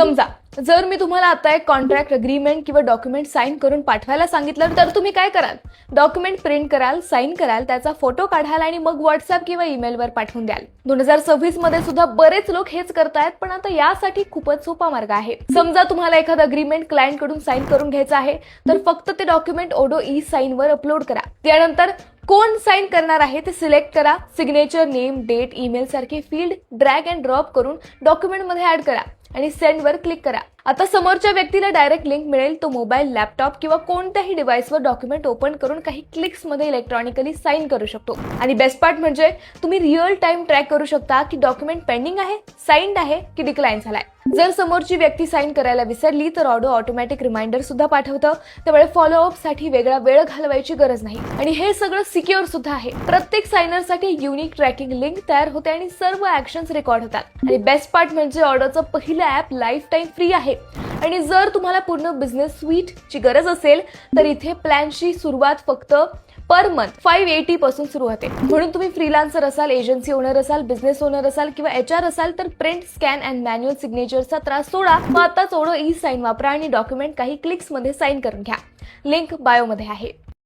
समजा जर मी तुम्हाला आता एक कॉन्ट्रॅक्ट अग्रीमेंट किंवा डॉक्युमेंट साईन करून पाठवायला सांगितलं तर तुम्ही काय कराल? डॉक्युमेंट प्रिंट कराल, साईन कराल, त्याचा फोटो काढाल आणि मग व्हॉट्सअप किंवा ईमेलवर पाठवून द्याल. 2026 मध्ये सुद्धा बरेच लोक हेच करतायत, पण आता यासाठी खूपच सोपा मार्ग आहे. समजा तुम्हाला एखादं अग्रीमेंट क्लायंट कडून साईन करून घ्यायचं आहे, तर फक्त ते डॉक्युमेंट ओडो ई साईन वर अपलोड करा. त्यानंतर कोण साईन करणार आहे ते सिलेक्ट करा. सिग्नेचर, नेम, डेट, ईमेल सारखे फील्ड ड्रॅग अँड ड्रॉप करून डॉक्युमेंट मध्ये ऍड करा आणि सेंड वर क्लिक करा. आता समोरच्या व्यक्तीला डायरेक्ट लिंक मिळेल. तो मोबाईल, लॅपटॉप किंवा कोणत्याही डिव्हाइसवर डॉक्युमेंट ओपन करून काही क्लिक्स मध्ये इलेक्ट्रॉनिकली साईन करू शकतो. आणि बेस्ट पार्ट म्हणजे तुम्ही रिअल टाइम ट्रॅक करू शकता की डॉक्युमेंट पेंडिंग आहे, साईन्ड आहे की डिक्लाइन झालाय. जर समोरची व्यक्ती साईन करायला विसरली तर ऑडो ऑटोमॅटिक रिमाइंडर सुद्धा पाठवतं. त्यामुळे फॉलोअप साठी वेगळा वेळ घालवायची गरज नाही आणि हे सगळं सिक्युअर सुद्धा आहे. प्रत्येक सायनरसाठी युनिक ट्रॅकिंग लिंक तयार होते आणि सर्व ऍक्शन्स रेकॉर्ड होतात. आणि बेस्ट पार्ट म्हणजे ऑडोचं पहिलं ऍप लाईफ टाइम फ्री आहे. आणि जर तुम्हाला पूर्ण बिझनेस स्वीट ची गरज असेल तर इथे प्लॅनची सुरुवात फक्त पर मंथ 580 पासून सुरू होते. म्हणून तुम्ही फ्रीलान्सर असाल, एजन्सी ओनर असाल, बिझनेस ओनर असाल किंवा HR असाल तर प्रिंट, स्कॅन अँड मॅन्युअल सिग्नेचरचा त्रास सोडा. मग आताच ओडो ई साईन वापरा आणि डॉक्युमेंट काही क्लिक्स मध्ये साईन करून घ्या. लिंक बायो मध्ये आहे.